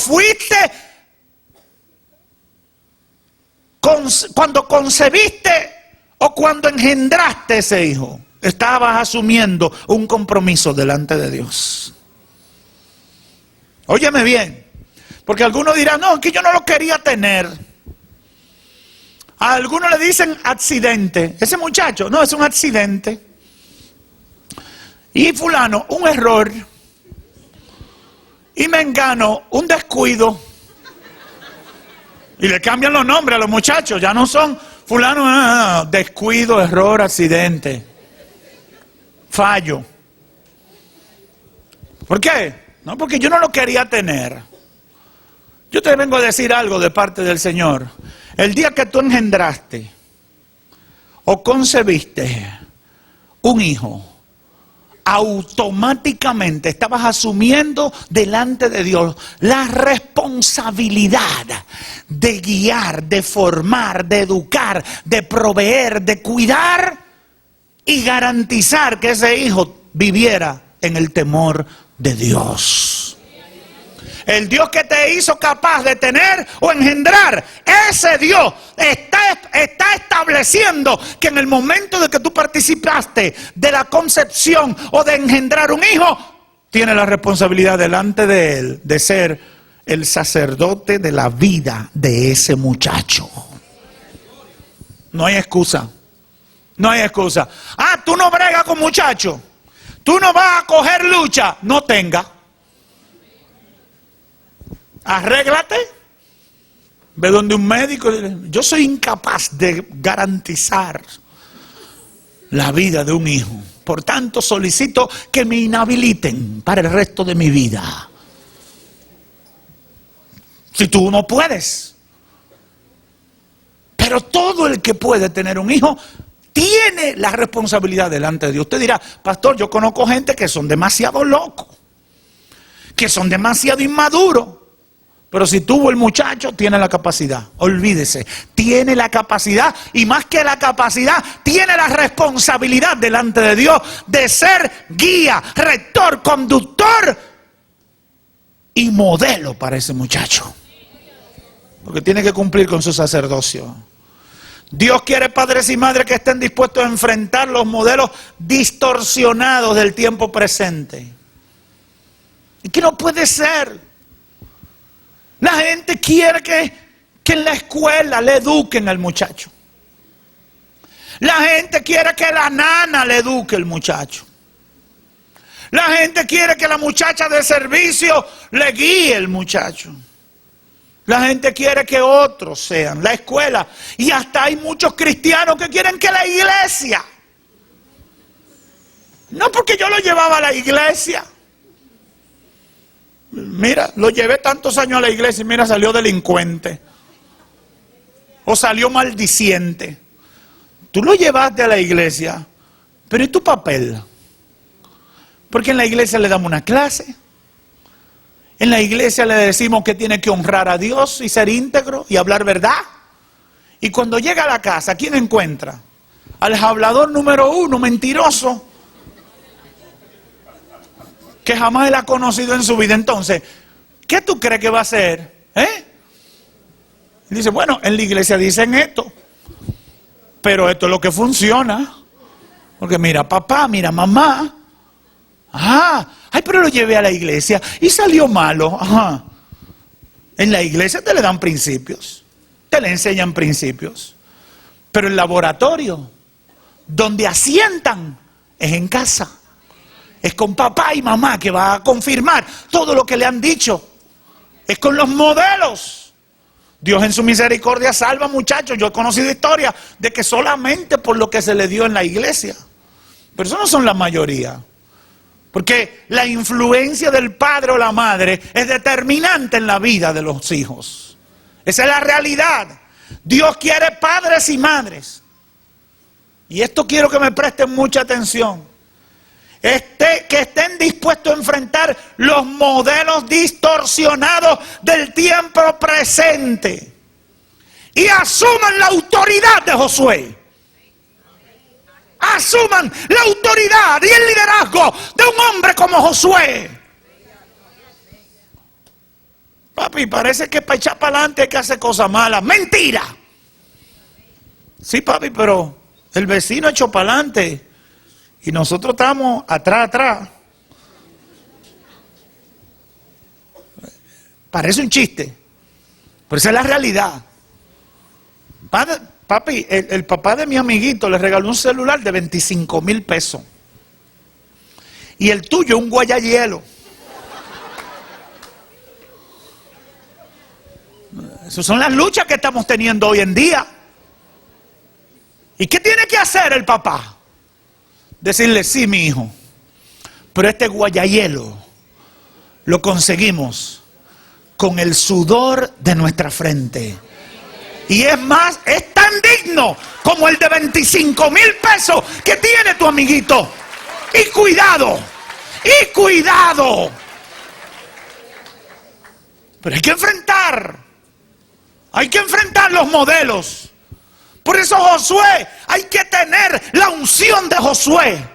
[SPEAKER 1] cuando concebiste o cuando engendraste ese hijo, estabas asumiendo un compromiso delante de Dios. Óyeme bien, porque algunos dirán, no, que yo no lo quería tener. A algunos le dicen accidente. Ese muchacho, no, es un accidente. Y fulano, un error. Y mengano, un descuido. Y le cambian los nombres a los muchachos, ya no son fulano, descuido, error, accidente, fallo. ¿Por qué? No, porque yo no lo quería tener. Yo te vengo a decir algo de parte del Señor. El día que tú engendraste o concebiste un hijo, automáticamente estabas asumiendo delante de Dios la responsabilidad de guiar, de formar, de educar, de proveer, de cuidar y garantizar que ese hijo viviera en el temor de Dios. El Dios que te hizo capaz de tener o engendrar, ese Dios está estableciendo que en el momento de que tú participaste de la concepción o de engendrar un hijo, tiene la responsabilidad delante de Él de ser el sacerdote de la vida de ese muchacho. No hay excusa. No hay excusa. Tú no bregas con muchachos. Tú no vas a coger lucha. No tenga. Arréglate Ve donde un médico y dice, yo soy incapaz de garantizar la vida de un hijo. Por tanto, solicito que me inhabiliten para el resto de mi vida. Si tú no puedes. Pero todo el que puede tener un hijo tiene la responsabilidad delante de Dios. Usted dirá, pastor, yo conozco gente que son demasiado locos, que son demasiado inmaduros. Pero si tuvo el muchacho, tiene la capacidad. Olvídese, tiene la capacidad y más que la capacidad, tiene la responsabilidad delante de Dios de ser guía, rector, conductor y modelo para ese muchacho. Porque tiene que cumplir con su sacerdocio. Dios quiere padres y madres que estén dispuestos a enfrentar los modelos distorsionados del tiempo presente. Y que no puede ser. La gente quiere que en la escuela le eduquen al muchacho. La gente quiere que la nana le eduque al muchacho. La gente quiere que la muchacha de servicio le guíe al muchacho. La gente quiere que otros sean, la escuela. Y hasta hay muchos cristianos que quieren que la iglesia. No porque yo lo llevaba a la iglesia. Mira, lo llevé tantos años a la iglesia y mira, salió delincuente. O salió maldiciente. Tú lo llevaste a la iglesia, pero ¿y tu papel? Porque en la iglesia le damos una clase. En la iglesia le decimos que tiene que honrar a Dios y ser íntegro y hablar verdad. Y cuando llega a la casa, ¿quién encuentra? Al hablador número 1, mentiroso, que jamás él ha conocido en su vida. Entonces, ¿qué tú crees que va a hacer? Y dice, bueno, en la iglesia dicen esto, pero esto es lo que funciona. Porque mira papá, mira mamá. Ay, pero lo llevé a la iglesia y salió malo. Ajá. En la iglesia te le dan principios, te le enseñan principios. Pero el laboratorio, donde asientan, es en casa. Es con papá y mamá que va a confirmar todo lo que le han dicho. Es con los modelos. Dios en su misericordia salva, muchachos. Yo he conocido historias de que solamente por lo que se le dio en la iglesia. Pero eso no son la mayoría. Porque la influencia del padre o la madre es determinante en la vida de los hijos. Esa es la realidad. Dios quiere padres y madres. Y esto quiero que me presten mucha atención. Que estén dispuestos a enfrentar los modelos distorsionados del tiempo presente. Y asuman la autoridad de Josué. Asuman la autoridad y el liderazgo de un hombre como Josué. Papi, parece que para echar para adelante hay que hacer cosas malas. ¡Mentira! Sí, papi, pero el vecino echó para adelante y nosotros estamos atrás. Parece un chiste, pero esa es la realidad. Papi, el papá de mi amiguito le regaló un celular de 25,000 pesos. Y el tuyo un guayahielo. Esas son las luchas que estamos teniendo hoy en día. ¿Y qué tiene que hacer el papá? Decirle, sí, mi hijo, pero este guayahielo lo conseguimos con el sudor de nuestra frente. Y es más, es tan digno como el de 25,000 pesos que tiene tu amiguito. Y cuidado, pero hay que enfrentar los modelos. Por eso Josué, hay que tener la unción de Josué.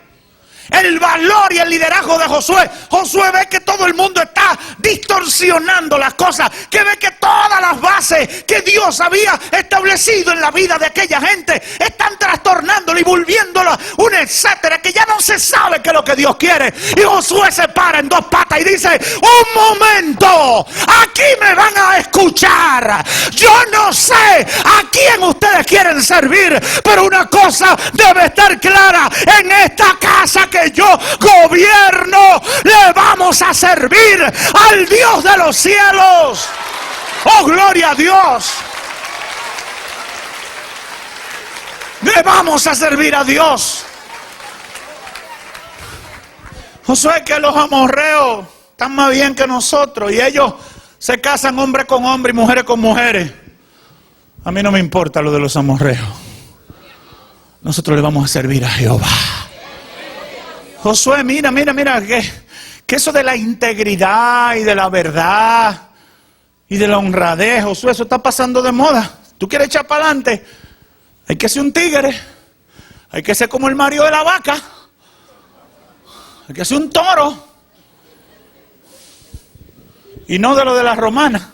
[SPEAKER 1] El valor y el liderazgo de Josué. Josué ve que todo el mundo está distorsionando las cosas, que ve que todas las bases que Dios había establecido en la vida de aquella gente están trastornándolo y volviéndolo un etcétera, que ya no se sabe qué es lo que Dios quiere. Y Josué se para en dos patas y dice, un momento, aquí me van a escuchar. Yo no sé a quién ustedes quieren servir, pero una cosa debe estar clara: en esta casa que yo gobierno, le vamos a servir al Dios de los cielos. ¡Oh, gloria a Dios! Le vamos a servir a Dios. Josué, que los amorreos están más bien que nosotros y ellos se casan hombre con hombre y mujeres con mujeres. A mí no me importa lo de los amorreos. Nosotros le vamos a servir a Jehová. Josué, mira, que eso de la integridad y de la verdad y de la honradez, Josué, eso está pasando de moda. ¿Tú quieres echar para adelante? Hay que ser un tigre. Hay que ser como el Mario de la vaca. Hay que ser un toro. Y no de lo de la romana.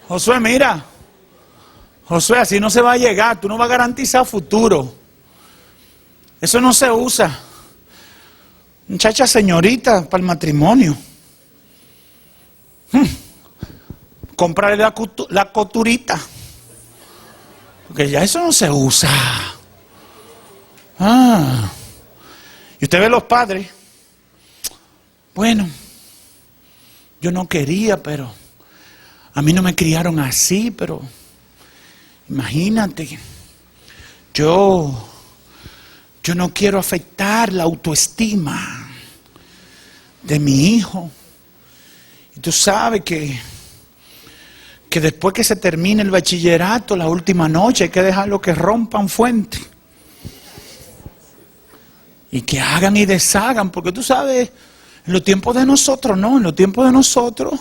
[SPEAKER 1] Josué, mira. Josué, así no se va a llegar. Tú no vas a garantizar futuro. Eso no se usa. Muchacha señorita para el matrimonio. Comprarle la coturita. Porque ya eso no se usa. Y usted ve los padres. Bueno, yo no quería, pero a mí no me criaron así, pero imagínate, yo no quiero afectar la autoestima de mi hijo. Y tú sabes que después que se termine el bachillerato, la última noche, hay que dejarlo que rompan fuente. Y que hagan y deshagan, porque tú sabes, en los tiempos de nosotros, no, en los tiempos de nosotros,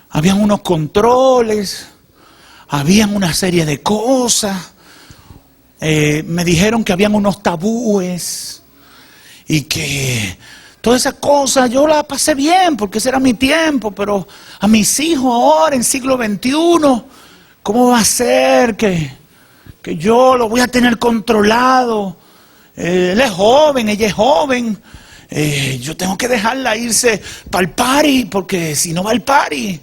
[SPEAKER 1] habían unos controles, habían una serie de cosas. Me dijeron que habían unos tabúes y que todas esas cosas yo las pasé bien porque ese era mi tiempo, pero a mis hijos ahora en siglo XXI, ¿cómo va a ser que yo lo voy a tener controlado? Él es joven, ella es joven, yo tengo que dejarla irse para el party porque si no va al party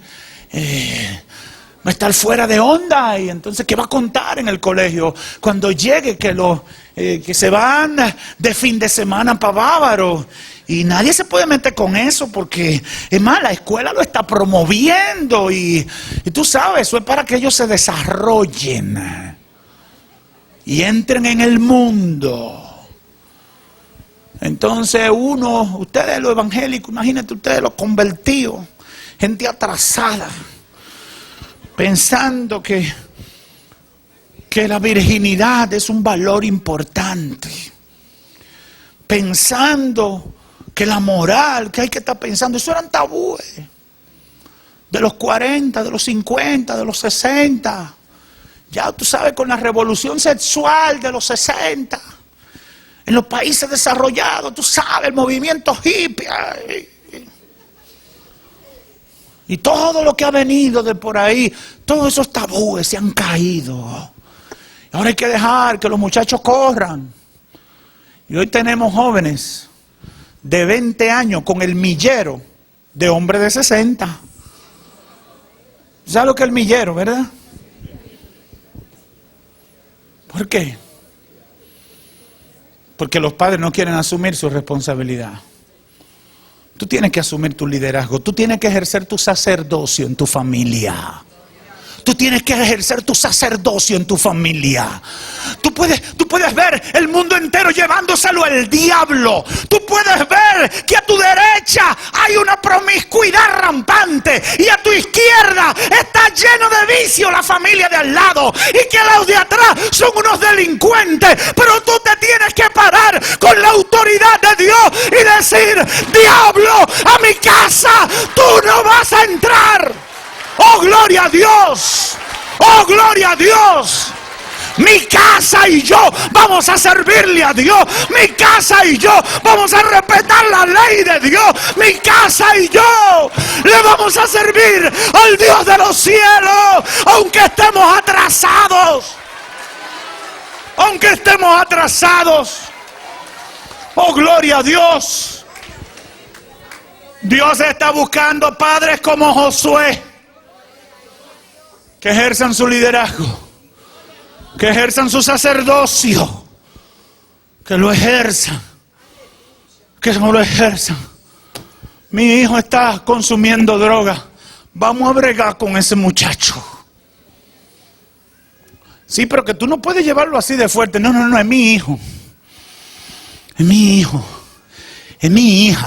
[SPEAKER 1] va a estar fuera de onda. Y entonces, ¿qué va a contar en el colegio cuando llegue? Que se van de fin de semana para Bávaro. Y nadie se puede meter con eso porque, es más, la escuela lo está promoviendo. Y tú sabes, eso es para que ellos se desarrollen y entren en el mundo. Entonces ustedes los evangélicos, imagínate ustedes los convertidos, gente atrasada, pensando que la virginidad es un valor importante, pensando que la moral, que hay que estar pensando, eso eran tabúes de los 40, de los 50, de los 60, ya tú sabes, con la revolución sexual de los 60, en los países desarrollados, tú sabes, el movimiento hippie y todo lo que ha venido de por ahí, todos esos tabúes se han caído. Ahora hay que dejar que los muchachos corran. Y hoy tenemos jóvenes de 20 años con el millero de hombres de 60. ¿Sabes lo que es el millero, verdad? ¿Por qué? Porque los padres no quieren asumir su responsabilidad. Tú tienes que asumir tu liderazgo. Tú tienes que ejercer tu sacerdocio en tu familia. Tú tienes que ejercer tu sacerdocio en tu familia. Tú puedes ver el mundo entero llevándoselo al diablo. Tú puedes ver que a tu derecha hay una promiscuidad rampante y a tu izquierda está lleno de vicio la familia de al lado y que los de atrás son unos delincuentes. Pero tú te tienes que parar con la autoridad de Dios y decir: diablo, a mi casa tú no vas a entrar. ¡Oh, gloria a Dios! ¡Oh, gloria a Dios! Mi casa y yo vamos a servirle a Dios. Mi casa y yo vamos a respetar la ley de Dios. Mi casa y yo le vamos a servir al Dios de los cielos, aunque estemos atrasados. Aunque estemos atrasados. ¡Oh, gloria a Dios! Dios está buscando padres como Josué, que ejerzan su liderazgo, que ejerzan su sacerdocio, que lo ejerzan, que no lo ejerzan. Mi hijo está consumiendo droga, vamos a bregar con ese muchacho. Sí, pero que tú no puedes llevarlo así de fuerte. No, no, no, es mi hijo. Es mi hijo. Es mi hija.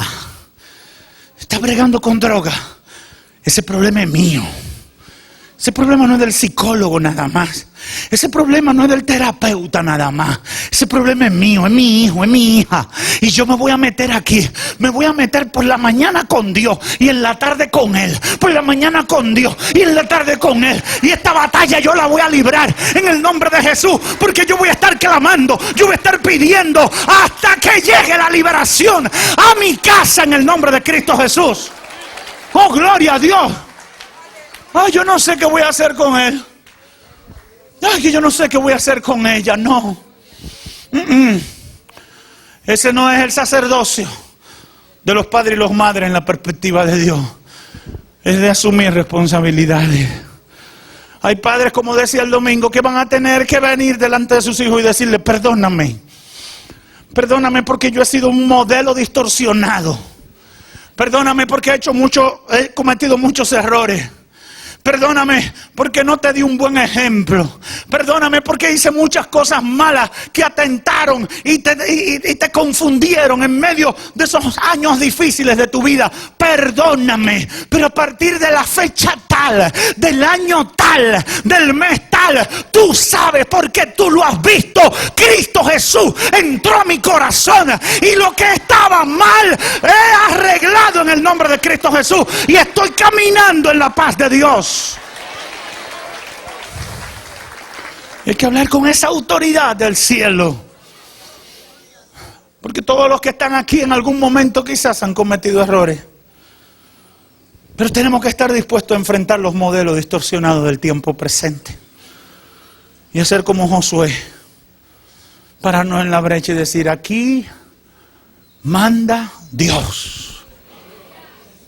[SPEAKER 1] Está bregando con droga. Ese problema es mío. Ese problema no es del psicólogo nada más. Ese problema no es del terapeuta nada más. Ese problema es mío, es mi hijo, es mi hija. Y yo me voy a meter aquí. Me voy a meter por la mañana con Dios y en la tarde con Él. Por la mañana con Dios y en la tarde con Él. Y esta batalla yo la voy a librar en el nombre de Jesús. Porque yo voy a estar clamando, yo voy a estar pidiendo hasta que llegue la liberación a mi casa en el nombre de Cristo Jesús. Oh, gloria a Dios. Ay, yo no sé qué voy a hacer con él. Ay, que yo no sé qué voy a hacer con ella. No. Ese no es el sacerdocio de los padres y los madres en la perspectiva de Dios. Es de asumir responsabilidades. Hay padres, como decía el domingo, que van a tener que venir delante de sus hijos y decirle: perdóname. Perdóname porque yo he sido un modelo distorsionado. Perdóname porque he cometido muchos errores. Perdóname porque no te di un buen ejemplo. Perdóname porque hice muchas cosas malas que atentaron y te confundieron en medio de esos años difíciles de tu vida. Perdóname, pero a partir de la fecha tal, del año tal, del mes tal, tú sabes porque tú lo has visto. Cristo Jesús entró a mi corazón y lo que estaba mal he arreglado en el nombre de Cristo Jesús y estoy caminando en la paz de Dios. Hay que hablar con esa autoridad del cielo. Porque todos los que están aquí en algún momento quizás han cometido errores. Pero tenemos que estar dispuestos a enfrentar los modelos distorsionados del tiempo presente. Y hacer como Josué. Pararnos en la brecha y decir: aquí manda Dios.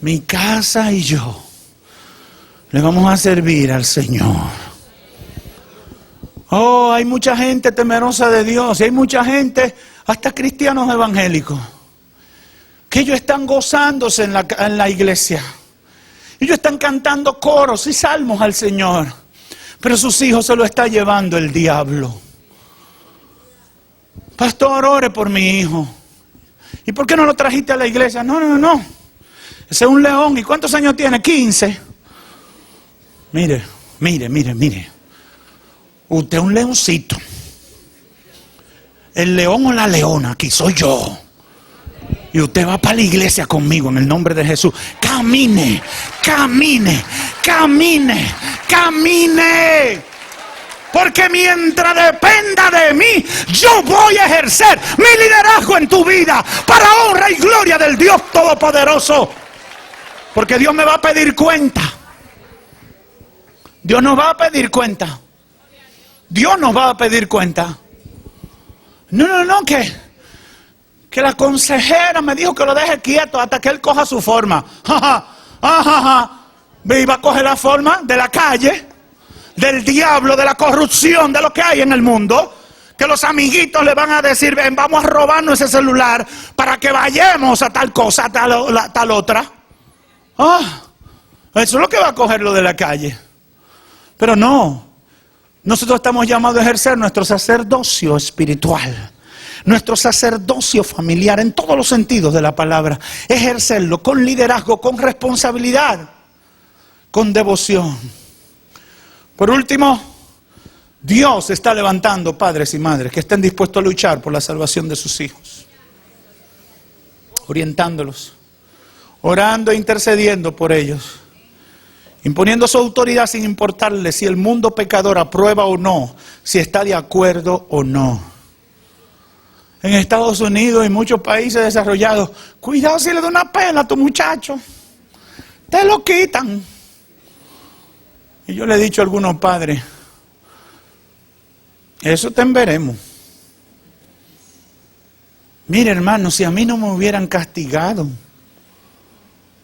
[SPEAKER 1] Mi casa y yo le vamos a servir al Señor. Oh, hay mucha gente temerosa de Dios. Y hay mucha gente, hasta cristianos evangélicos, que ellos están gozándose en la iglesia. Ellos están cantando coros y salmos al Señor. Pero sus hijos se lo está llevando el diablo. Pastor, ore por mi hijo. ¿Y por qué no lo trajiste a la iglesia? No. Ese es un león. ¿Y cuántos años tiene? 15. Mire. Usted es un leoncito. El león o la leona, aquí soy yo. Y usted va para la iglesia conmigo en el nombre de Jesús. Camine. Porque mientras dependa de mí, yo voy a ejercer mi liderazgo en tu vida para honra y gloria del Dios Todopoderoso. Porque Dios me va a pedir cuenta. Dios nos va a pedir cuenta. Dios nos va a pedir cuenta. No, que la consejera me dijo que lo deje quieto hasta que él coja su forma. Y va a coger la forma de la calle, del diablo, de la corrupción, de lo que hay en el mundo. Que los amiguitos le van a decir: ven, vamos a robarnos ese celular para que vayamos a tal cosa, a tal otra. Eso es lo que va a coger lo de la calle. Pero no. Nosotros estamos llamados a ejercer nuestro sacerdocio espiritual, nuestro sacerdocio familiar en todos los sentidos de la palabra. Ejercerlo con liderazgo, con responsabilidad, con devoción. Por último, Dios está levantando padres y madres que estén dispuestos a luchar por la salvación de sus hijos, orientándolos, orando e intercediendo por ellos, imponiendo su autoridad sin importarle si el mundo pecador aprueba o no, si está de acuerdo o no. En Estados Unidos y muchos países desarrollados, cuidado si le da una pela a tu muchacho, te lo quitan. Y yo le he dicho a algunos padres: eso te veremos. Mire, hermano, si a mí no me hubieran castigado,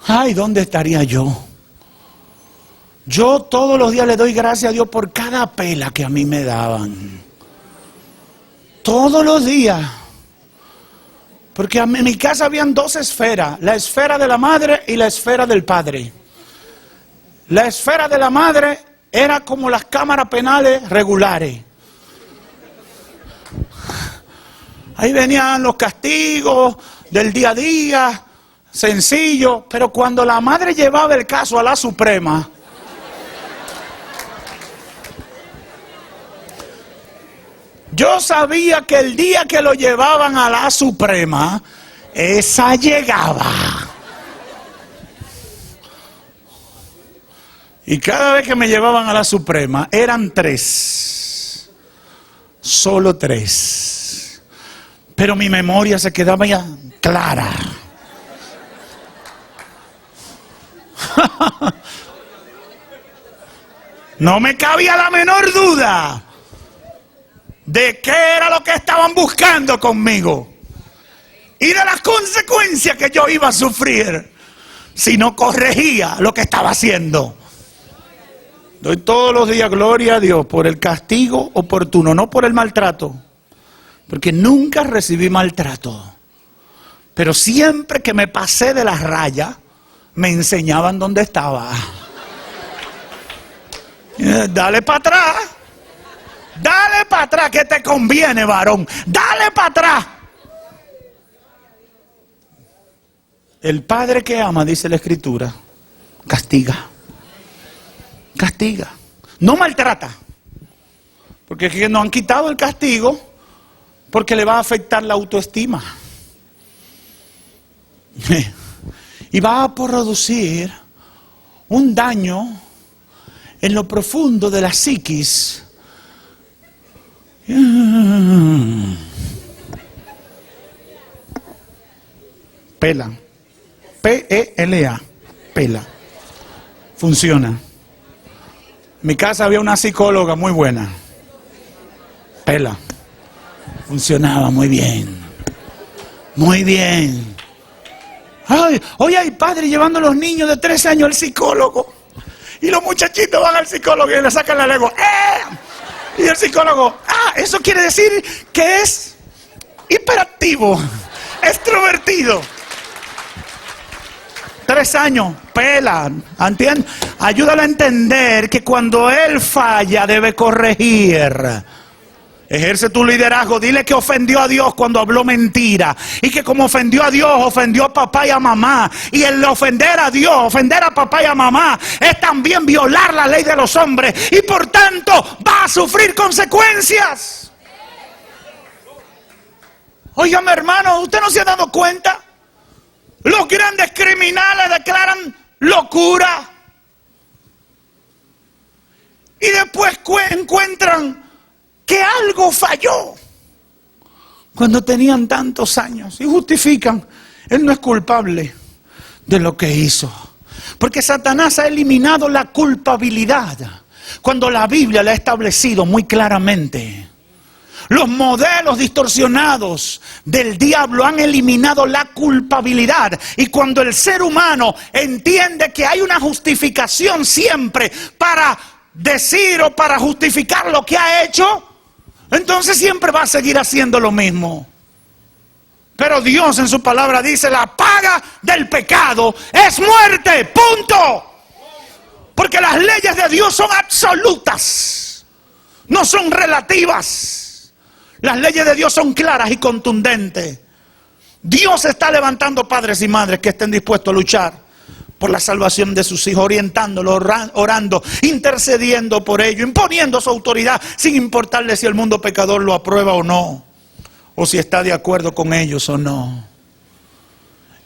[SPEAKER 1] ay, ¿dónde estaría yo? Yo todos los días le doy gracias a Dios por cada pela que a mí me daban. Todos los días. Porque en mi casa habían dos esferas: la esfera de la madre y la esfera del padre. La esfera de la madre era como las cámaras penales regulares. Ahí venían los castigos del día a día, sencillo, pero cuando la madre llevaba el caso a la Suprema, yo sabía que el día que lo llevaban a la Suprema, esa llegaba. Y cada vez que me llevaban a la Suprema, eran 3. Solo 3. Pero mi memoria se quedaba ya clara. No me cabía la menor duda de qué era lo que estaban buscando conmigo y de las consecuencias que yo iba a sufrir si no corregía lo que estaba haciendo. Doy todos los días gloria a Dios por el castigo oportuno, no por el maltrato, porque nunca recibí maltrato, pero siempre que me pasé de las rayas me enseñaban dónde estaba. Dale para atrás. Dale para atrás, que te conviene, varón. Dale para atrás. El padre que ama, dice la Escritura, castiga. Castiga. No maltrata. Porque es que no han quitado el castigo porque le va a afectar la autoestima. Y va a producir un daño en lo profundo de la psiquis. Pela. P-E-L-A. Pela. Funciona. En mi casa había una psicóloga muy buena. Pela. Funcionaba muy bien. Muy bien. Ay, hoy hay padres llevando a los niños de 3 años al psicólogo. Y los muchachitos van al psicólogo y le sacan la lengua. Y el psicólogo, eso quiere decir que es hiperactivo, extrovertido. 3 años, pela, ¿entiendes? Ayúdalo a entender que cuando él falla debe corregir. Ejerce tu liderazgo, dile que ofendió a Dios cuando habló mentira. Y que como ofendió a Dios, ofendió a papá y a mamá. Y el ofender a Dios, ofender a papá y a mamá, es también violar la ley de los hombres. Y por tanto va a sufrir consecuencias. Óigame, hermano, ¿usted no se ha dado cuenta? Los grandes criminales declaran locura. Y después encuentran que algo falló cuando tenían tantos años y justifican, él no es culpable de lo que hizo, porque Satanás ha eliminado la culpabilidad cuando la Biblia la ha establecido muy claramente. Los modelos distorsionados del diablo han eliminado la culpabilidad, y cuando el ser humano entiende que hay una justificación siempre para decir o para justificar lo que ha hecho, entonces siempre va a seguir haciendo lo mismo. Pero Dios en su palabra dice: la paga del pecado es muerte, punto. Porque las leyes de Dios son absolutas, no son relativas. Las leyes de Dios son claras y contundentes. Dios está levantando padres y madres que estén dispuestos a luchar por la salvación de sus hijos, orientándolos, orando, intercediendo por ellos, imponiendo su autoridad, sin importarle si el mundo pecador lo aprueba o no, o si está de acuerdo con ellos o no.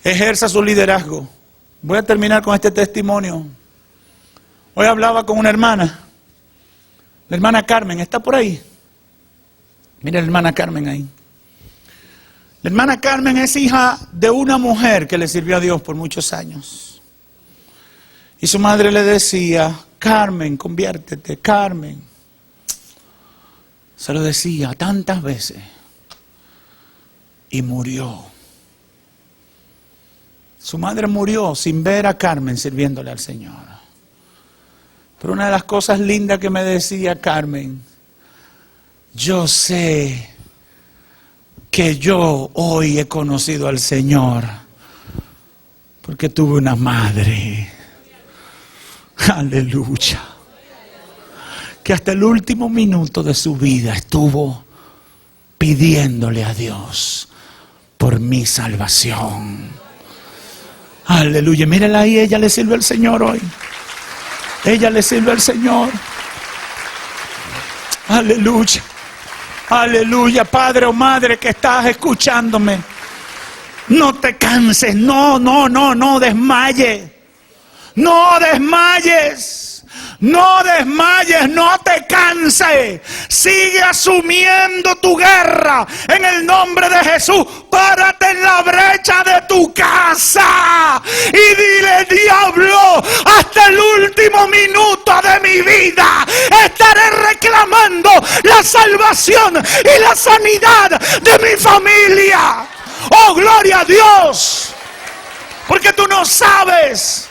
[SPEAKER 1] Ejerza su liderazgo. Voy a terminar con este testimonio. Hoy hablaba con una hermana, la hermana Carmen, ¿está por ahí? Mira la hermana Carmen ahí. La hermana Carmen es hija de una mujer que le sirvió a Dios por muchos años. Y su madre le decía: Carmen, conviértete, Carmen. Se lo decía tantas veces. Y murió. Su madre murió sin ver a Carmen sirviéndole al Señor. Pero una de las cosas lindas que me decía Carmen: yo sé que yo hoy he conocido al Señor porque tuve una madre. Aleluya. Que hasta el último minuto de su vida estuvo pidiéndole a Dios por mi salvación. Aleluya. Mírela ahí, ella le sirve al Señor hoy. Ella le sirve al Señor. Aleluya. Aleluya. Padre o madre que estás escuchándome, no te canses. No desmayes. No desmayes. No desmayes, no te canses. Sigue asumiendo tu guerra en el nombre de Jesús. Párate en la brecha de tu casa y dile: diablo, hasta el último minuto de mi vida estaré reclamando la salvación y la sanidad de mi familia. Oh, gloria a Dios. Porque tú no sabes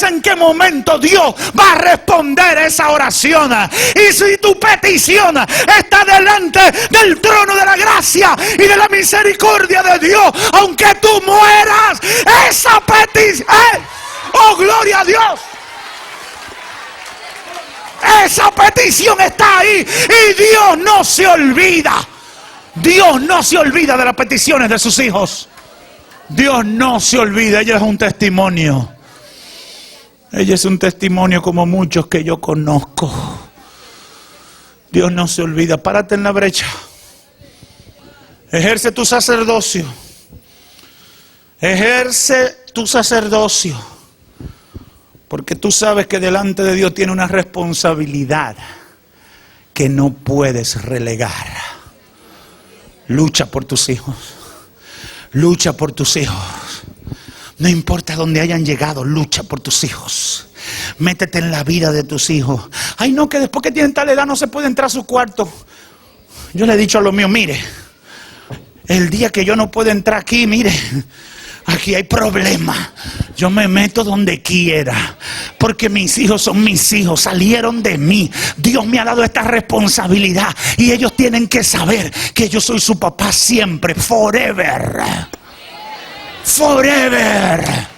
[SPEAKER 1] en qué momento Dios va a responder esa oración. Y si tu petición está delante del trono de la gracia y de la misericordia de Dios, aunque tú mueras, esa petición, oh, gloria a Dios, esa petición está ahí y Dios no se olvida. Dios no se olvida de las peticiones de sus hijos. Dios no se olvida. Ella es un testimonio. Ella es un testimonio como muchos que yo conozco. Dios no se olvida. Párate en la brecha. Ejerce tu sacerdocio. Ejerce tu sacerdocio. Porque tú sabes que delante de Dios tiene una responsabilidad que no puedes relegar. Lucha por tus hijos. Lucha por tus hijos. No importa dónde hayan llegado, lucha por tus hijos. Métete en la vida de tus hijos. Ay, no, que después que tienen tal edad no se puede entrar a su cuarto. Yo le he dicho a los míos: mire, el día que yo no pueda entrar aquí, mire, aquí hay problema. Yo me meto donde quiera, porque mis hijos son mis hijos, salieron de mí. Dios me ha dado esta responsabilidad y ellos tienen que saber que yo soy su papá siempre, forever. Forever.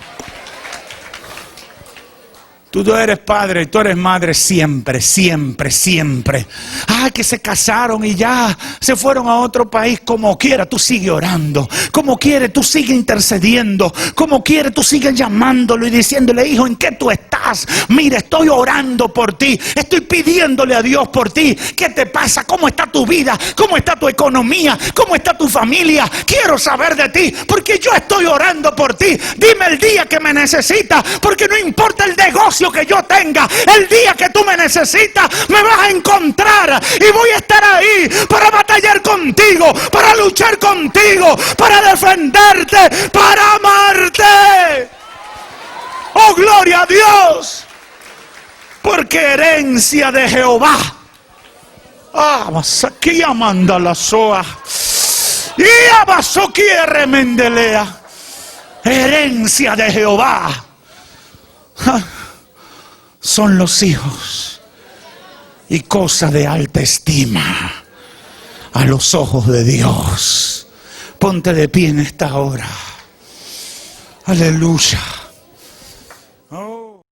[SPEAKER 1] Tú eres padre y tú eres madre siempre, siempre, siempre. Ah, que se casaron y ya se fueron a otro país. Como quiera, tú sigue orando. Como quiere, tú sigue intercediendo. Como quiere, tú sigue llamándolo y diciéndole: hijo, ¿en qué tú estás? Mira, estoy orando por ti. Estoy pidiéndole a Dios por ti. ¿Qué te pasa? ¿Cómo está tu vida? ¿Cómo está tu economía? ¿Cómo está tu familia? Quiero saber de ti, porque yo estoy orando por ti. Dime el día que me necesitas, porque no importa el negocio que yo tenga, el día que tú me necesitas me vas a encontrar y voy a estar ahí para batallar contigo, para luchar contigo, para defenderte, para amarte. Oh, gloria a Dios, porque herencia de Jehová. Aquí amanda la soa y abaso quiere mendelea. Herencia de Jehová son los hijos y cosa de alta estima a los ojos de Dios. Ponte de pie en esta hora. Aleluya.